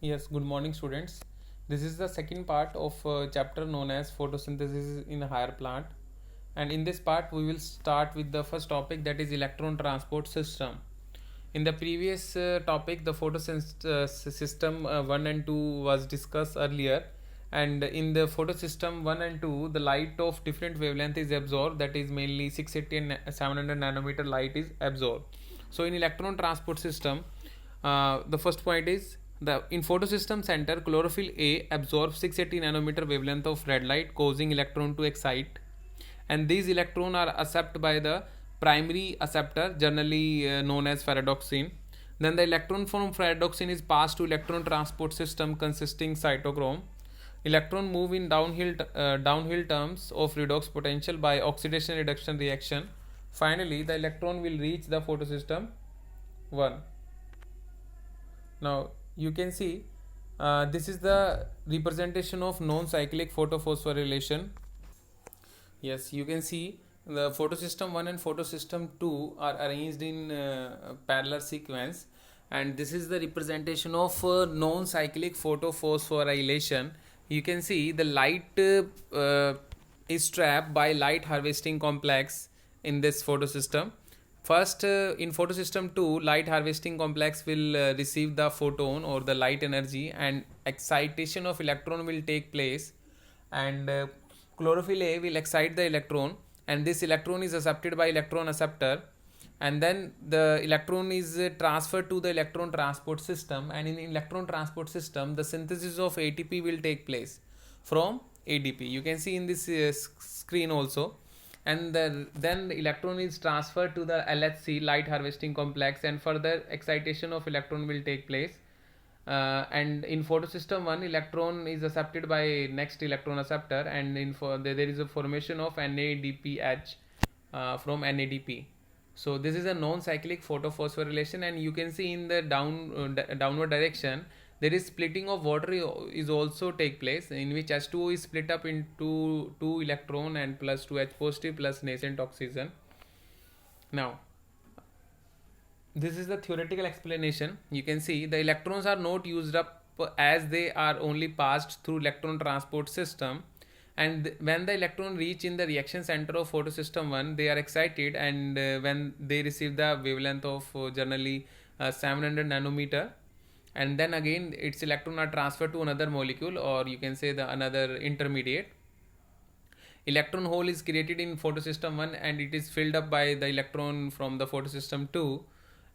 Yes, good morning, students. This is the second part of chapter known as photosynthesis in a higher plant. And in this part, we will start with the first topic, that is electron transport system. In the previous topic, the photosynthesis system 1 and 2 was discussed earlier. And in the photosystem 1 and 2, the light of different wavelength is absorbed, that is mainly 680 and 700 nanometer light is absorbed. So in electron transport system, the first point is the in photosystem center, chlorophyll A absorbs 680 nanometer wavelength of red light, causing electron to excite, and these electrons are accepted by the primary acceptor, generally known as ferredoxin. Then the electron from ferredoxin is passed to electron transport system consisting cytochrome. Electron move in downhill terms of redox potential by oxidation reduction reaction. Finally, the electron will reach the photosystem 1. Now you can see this is the representation of non-cyclic photophosphorylation. Yes, you can see the photosystem 1 and photosystem 2 are arranged in parallel sequence, and this is the representation of non-cyclic photophosphorylation. You can see the light is trapped by light harvesting complex in this photosystem. First, in photosystem 2, light harvesting complex will receive the photon or the light energy, and excitation of electron will take place, and chlorophyll A will excite the electron, and this electron is accepted by electron acceptor, and then the electron is transferred to the electron transport system, and in electron transport system the synthesis of ATP will take place from ADP. You can see in this screen also, and then the electron is transferred to the LHC, light harvesting complex, and further excitation of electron will take place. And in photosystem 1, electron is accepted by next electron acceptor, and there is a formation of NADPH from NADP. So this is a non-cyclic photophosphorylation, and you can see in the downward direction there is splitting of water is also take place, in which H2O is split up into 2 electron and plus 2 H positive plus nascent oxygen. Now this is the theoretical explanation. You can see the electrons are not used up as they are only passed through electron transport system, and when the electron reach in the reaction center of photosystem 1, they are excited, and when they receive the wavelength of generally 700 nanometer, and then again its electron are transferred to another molecule, or you can say the another intermediate. Electron hole is created in photosystem 1, and it is filled up by the electron from the photosystem 2,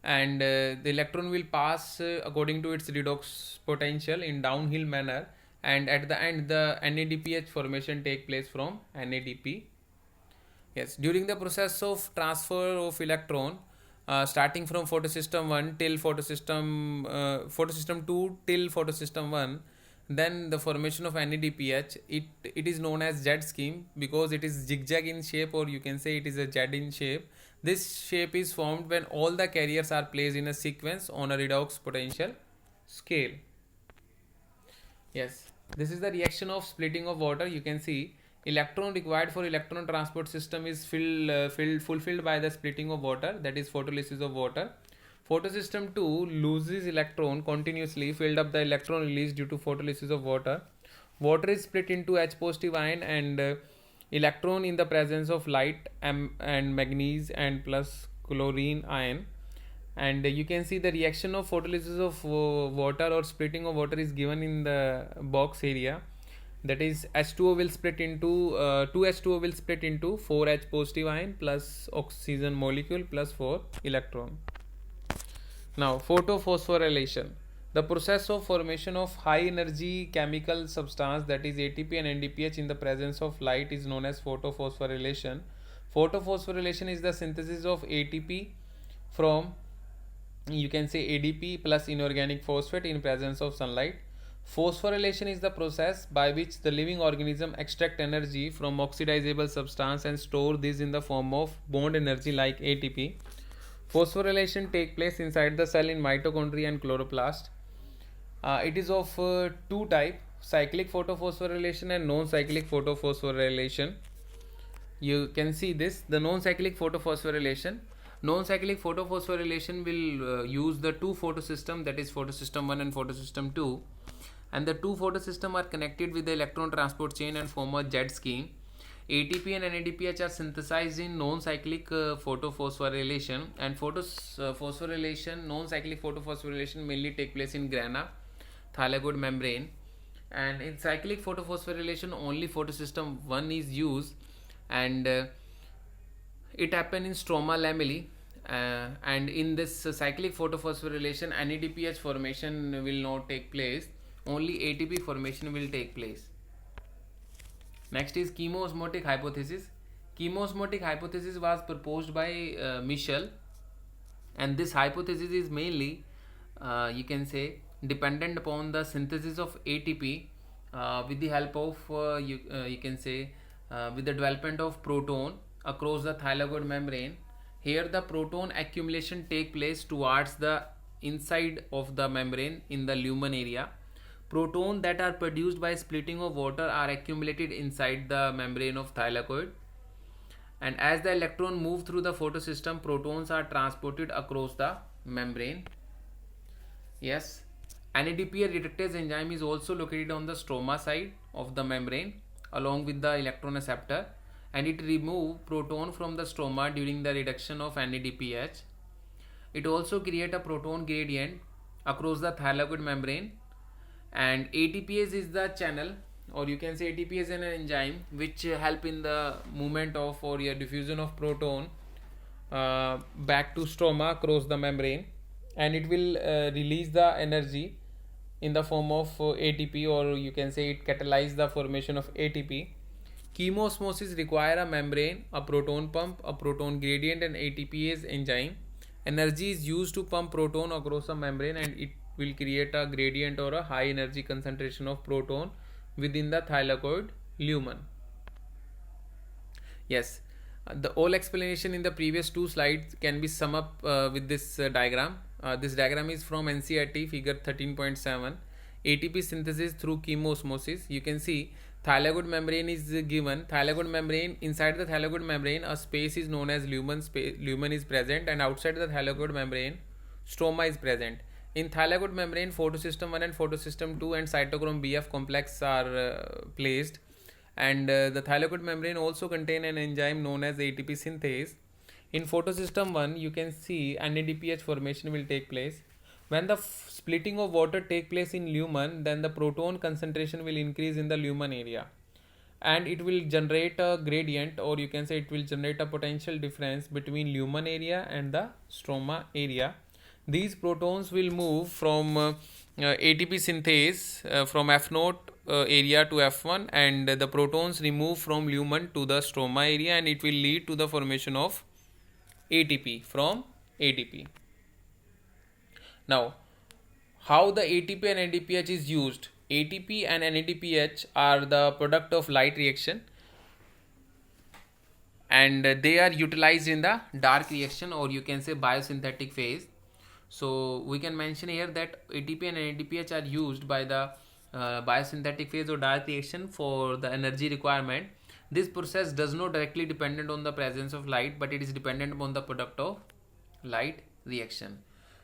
and the electron will pass according to its redox potential in downhill manner, and at the end the NADPH formation take place from NADP. Yes, during the process of transfer of electron, starting from photosystem 1 till photosystem 2 till photosystem 1, then the formation of NADPH, it is known as Z scheme because it is zigzag in shape, or you can say it is a Z in shape. This shape is formed when all the carriers are placed in a sequence on a redox potential scale. Yes, this is the reaction of splitting of water. You can see electron required for electron transport system is fulfilled by the splitting of water, that is photolysis of water. Photosystem 2 loses electron continuously, filled up the electron released due to photolysis of water. Water is split into H positive ion and electron in the presence of light and manganese and plus chlorine ion, and you can see the reaction of photolysis of water or splitting of water is given in the box area, that is H2O will split into 2H2O will split into 4H positive ion plus oxygen molecule plus 4 electron. Now photophosphorylation, the process of formation of high energy chemical substance, that is ATP and NADPH in the presence of light, is known as photophosphorylation. Photophosphorylation is the synthesis of ATP from, you can say, ADP plus inorganic phosphate in presence of sunlight. Phosphorylation is the process by which the living organism extract energy from oxidizable substance and store this in the form of bond energy like ATP. Phosphorylation take place inside the cell in mitochondria and chloroplast. It is of two type: cyclic photophosphorylation and non-cyclic photophosphorylation. You can see this, the non-cyclic photophosphorylation. Non-cyclic photophosphorylation will use the two photosystem, that is photosystem 1 and photosystem 2. and the two photosystems are connected with the electron transport chain and form a jet scheme. ATP and NADPH are synthesized in non-cyclic photophosphorylation, and phosphorylation, non-cyclic photophosphorylation mainly take place in grana, thylakoid membrane, and in cyclic photophosphorylation only photosystem 1 is used, and it happen in stroma lamellae, and in this cyclic photophosphorylation NADPH formation will not take place, only ATP formation will take place. Next is chemoosmotic hypothesis. Chemoosmotic hypothesis was proposed by Michel, and this hypothesis is mainly, you can say, dependent upon the synthesis of ATP with the help of, you can say, with the development of proton across the thylakoid membrane. Here the proton accumulation take place towards the inside of the membrane in the lumen area. Protons that are produced by splitting of water are accumulated inside the membrane of thylakoid, and as the electron move through the photosystem, protons are transported across the membrane. Yes, NADPH reductase enzyme is also located on the stroma side of the membrane along with the electron acceptor, and it remove proton from the stroma during the reduction of NADPH. It also create a proton gradient across the thylakoid membrane, and ATPase is the channel, or you can say ATP is an enzyme which help in the movement of or your diffusion of proton back to stroma across the membrane, and it will release the energy in the form of ATP, or you can say it catalyze the formation of ATP. Chemoosmosis require a membrane, a proton pump, a proton gradient, and ATPase enzyme. Energy is used to pump proton across a membrane, and it will create a gradient or a high energy concentration of proton within the thylakoid lumen. Yes, the whole explanation in the previous two slides can be summed up with this diagram. This diagram is from NCERT figure 13.7. ATP synthesis through chemoosmosis. You can see thylakoid membrane is given. Thylakoid membrane, inside the thylakoid membrane a space is known as lumen. Lumen is present, and outside the thylakoid membrane stroma is present. In thylakoid membrane, photosystem 1 and photosystem 2 and cytochrome BF complex are placed, and the thylakoid membrane also contain an enzyme known as ATP synthase. In photosystem 1, you can see NADPH formation will take place. When the splitting of water take place in lumen, then the proton concentration will increase in the lumen area, and it will generate a gradient, or you can say it will generate a potential difference between lumen area and the stroma area. These protons will move from ATP synthase from F0 area to F1, and the protons remove from lumen to the stroma area, and it will lead to the formation of ATP from ADP. Now, how the ATP and NADPH is used? ATP and NADPH are the product of light reaction, and they are utilized in the dark reaction, or you can say biosynthetic phase. So we can mention here that ATP and NADPH are used by the biosynthetic phase or dark reaction for the energy requirement. This process does not directly dependent on the presence of light, but it is dependent upon the product of light reaction.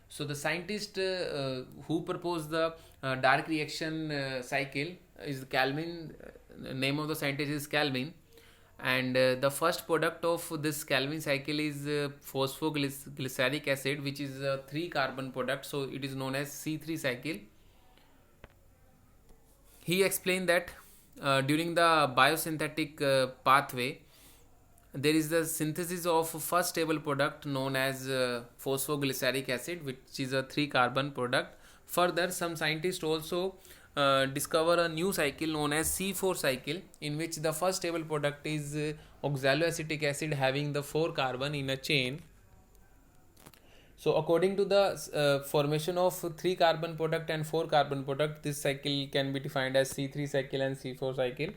So the scientist who proposed the dark reaction cycle is Kelvin. Name of the scientist is Kelvin, and the first product of this Kelvin cycle is phosphoglyceric acid, which is a 3-carbon product, so it is known as C3 cycle. He explained that during the biosynthetic pathway, there is the synthesis of first stable product known as phosphoglyceric acid, which is a 3-carbon product. Further, some scientists also discover a new cycle known as C4 cycle, in which the first stable product is oxaloacetic acid having the 4 carbon in a chain. So according to the formation of 3-carbon product and 4-carbon product, this cycle can be defined as C3 cycle and C4 cycle.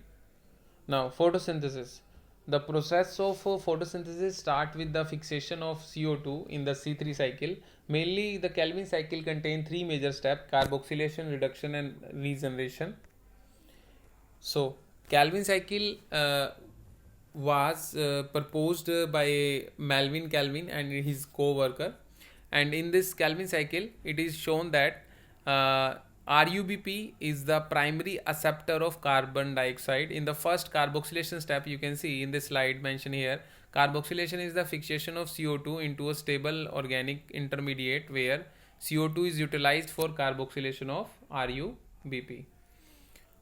Now, photosynthesis. The process of photosynthesis start with the fixation of CO2 in the C3 cycle. Mainly, the Kelvin cycle contains 3 major steps: carboxylation, reduction, and regeneration. So, Kelvin cycle was proposed by Melvin Kelvin and his co-worker. And in this Kelvin cycle, it is shown that RUBP is the primary acceptor of carbon dioxide. In the first carboxylation step, you can see in this slide mentioned here, carboxylation is the fixation of CO2 into a stable organic intermediate where CO2 is utilized for carboxylation of RUBP.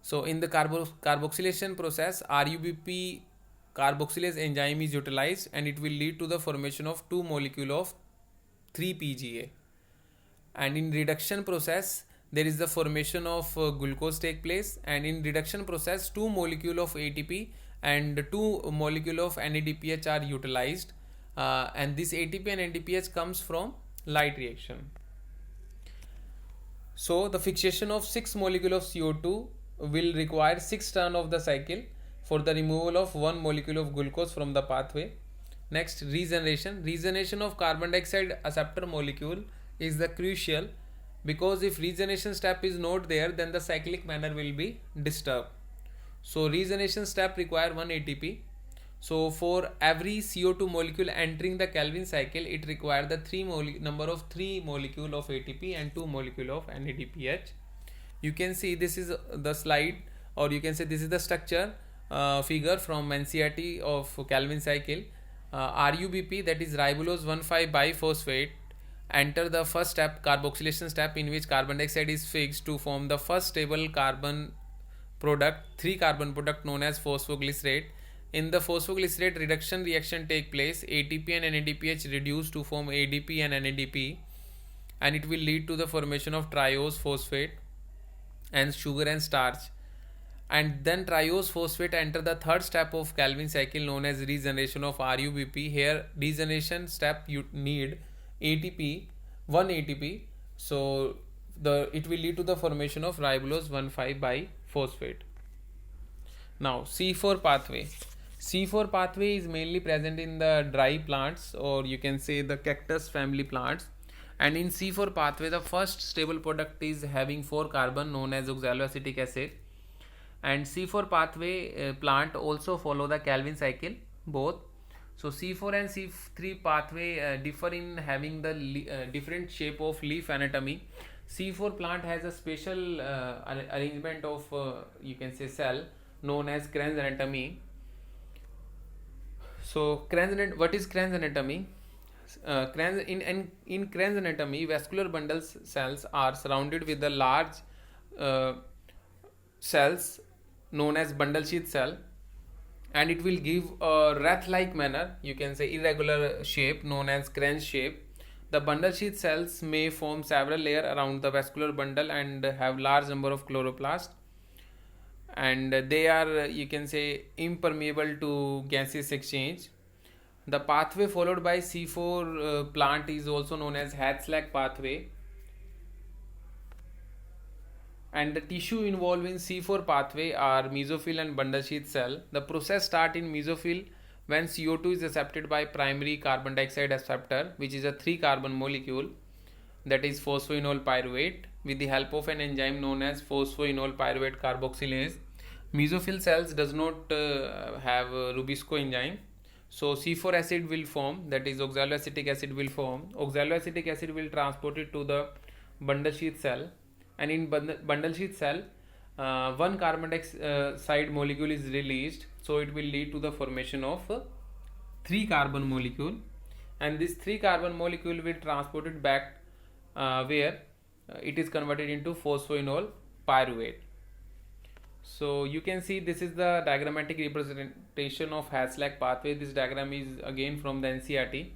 So in the carboxylation process, RUBP carboxylase enzyme is utilized and it will lead to the formation of two molecule of 3-PGA. And in reduction process, there is the formation of glucose take place, and in reduction process, two molecule of ATP and two molecule of NADPH are utilized, and this ATP and NADPH comes from light reaction. So the fixation of 6 molecule of CO2 will require 6 turn of the cycle for the removal of 1 molecule of glucose from the pathway. Next, regeneration of carbon dioxide acceptor molecule is the crucial, because if regeneration step is not there, then the cyclic manner will be disturbed. So regeneration step require 1 ATP. So for every CO2 molecule entering the Calvin cycle, it requires the number of 3 molecule of ATP and 2 molecule of NADPH. You can see this is the slide, or you can say this is the structure figure from NCERT of Calvin cycle. RUBP, that is ribulose 1,5-biphosphate, enter the first step, carboxylation step, in which carbon dioxide is fixed to form the first stable carbon product, 3 carbon product known as phosphoglycerate. In the phosphoglycerate, reduction reaction take place, ATP and NADPH reduce to form ADP and NADP, and it will lead to the formation of triose phosphate and sugar and starch. And then triose phosphate enter the third step of Calvin cycle known as regeneration of RUBP. Here regeneration step you need ATP, 1 ATP, so it will lead to the formation of ribulose 1,5-biphosphate. Now C4 pathway. C4 pathway is mainly present in the dry plants, or you can say the cactus family plants. And in C4 pathway, the first stable product is having 4 carbon known as oxaloacetic acid. And C4 pathway plant also follow the Calvin cycle both. So C4 and C3 pathway differ in having the different shape of leaf anatomy. C4 plant has a special arrangement of you can say cell known as Kranz anatomy. So what is Kranz anatomy? In Kranz anatomy, vascular bundle cells are surrounded with the large cells known as bundle sheath cell, and it will give a wreath-like manner, you can say irregular shape known as Kranz shape. The bundle sheath cells may form several layers around the vascular bundle and have large number of chloroplasts, and they are, you can say, impermeable to gaseous exchange. The pathway followed by C4 plant is also known as Hatch-Slack pathway. And the tissue involved in C4 pathway are mesophyll and bundle sheath cell. The process starts in mesophyll when CO2 is accepted by primary carbon dioxide acceptor, which is a 3 carbon molecule, that is phosphoenol pyruvate, with the help of an enzyme known as phosphoenol pyruvate carboxylase. Mesophyll cells does not have Rubisco enzyme. So C4 acid will form, that is oxaloacetic acid will form. Oxaloacetic acid will transport it to the bundle sheath cell, and in bundle sheath cell 1 carbon dioxide molecule is released, so it will lead to the formation of 3 carbon molecule, and this 3 carbon molecule will transport it back where it is converted into phosphoenol pyruvate. So you can see this is the diagrammatic representation of Hatch-Slack pathway. This diagram is again from the NCERT.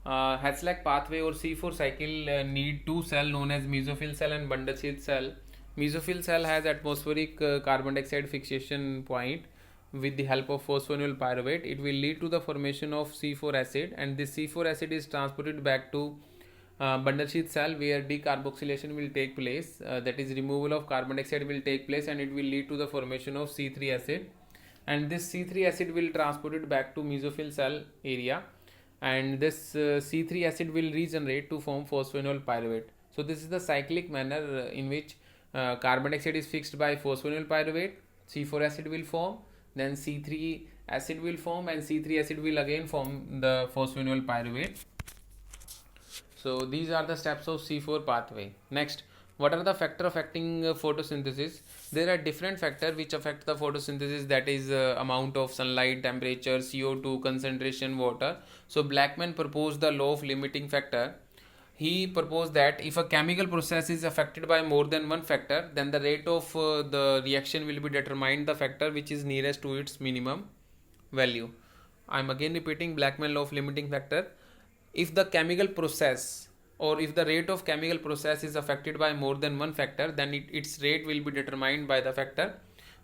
Hatch-Slack pathway or C4 cycle need 2 cells known as mesophyll cell and bundle sheath cell. Mesophyll cell has atmospheric carbon dioxide fixation point. With the help of phosphoenol pyruvate, it will lead to the formation of C4 acid, and this C4 acid is transported back to bundle sheath cell where decarboxylation will take place, that is removal of carbon dioxide will take place, and it will lead to the formation of C3 acid, and this C3 acid will transport it back to mesophyll cell area, and this C3 acid will regenerate to form phosphoenol pyruvate. So this is the cyclic manner in which carbon dioxide is fixed by phosphoenol pyruvate, C4 acid will form, then C3 acid will form, and C3 acid will again form the phosphoenol pyruvate. So these are the steps of C4 pathway. Next, What are the factors affecting photosynthesis? There are different factors which affect the photosynthesis, that is amount of sunlight, temperature, CO2, concentration, water. So Blackman proposed the law of limiting factor. He proposed that if a chemical process is affected by more than one factor, then the rate of the reaction will be determined the factor which is nearest to its minimum value. I am again repeating Blackman law of limiting factor. If the chemical process, or if the rate of chemical process is affected by more than one factor, then its rate will be determined by the factor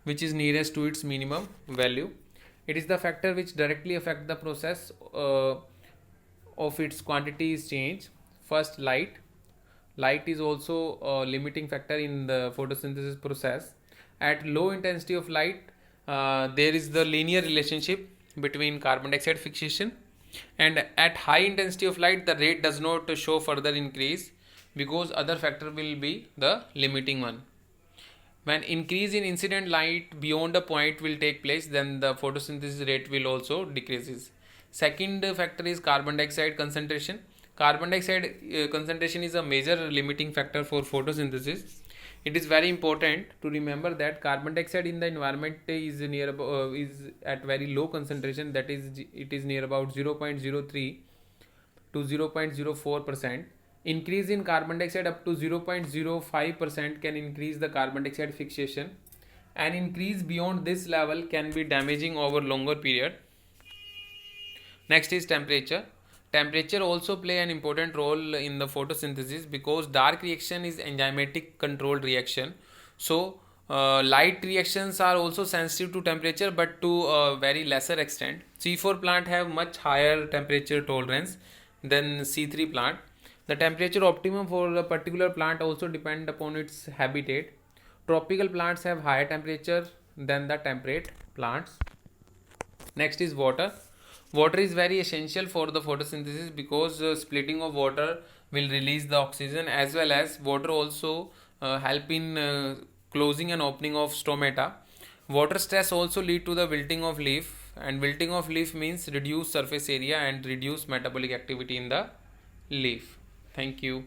which is nearest to its minimum value. It is the factor which directly affect the process of its quantity is change. First, light. Light is also a limiting factor in the photosynthesis process. At low intensity of light, there is the linear relationship between carbon dioxide fixation, and at high intensity of light the rate does not show further increase because other factor will be the limiting one. When increase in incident light beyond a point will take place, then the photosynthesis rate will also decreases. Second factor is carbon dioxide concentration. Carbon dioxide concentration is a major limiting factor for photosynthesis. It is very important to remember that carbon dioxide in the environment is at very low concentration, that is it is near about 0.03 to 0.04%. Increase in carbon dioxide up to 0.05% can increase the carbon dioxide fixation, and increase beyond this level can be damaging over longer period. Next is temperature. Temperature also play an important role in the photosynthesis because dark reaction is enzymatic controlled reaction. So light reactions are also sensitive to temperature, but to a very lesser extent. C4 plant have much higher temperature tolerance than C3 plant. The temperature optimum for a particular plant also depend upon its habitat. Tropical plants have higher temperature than the temperate plants. Next is water. Water is very essential for the photosynthesis because splitting of water will release the oxygen, as well as water also help in closing and opening of stomata. Water stress also lead to the wilting of leaf, and wilting of leaf means reduced surface area and reduced metabolic activity in the leaf. Thank you.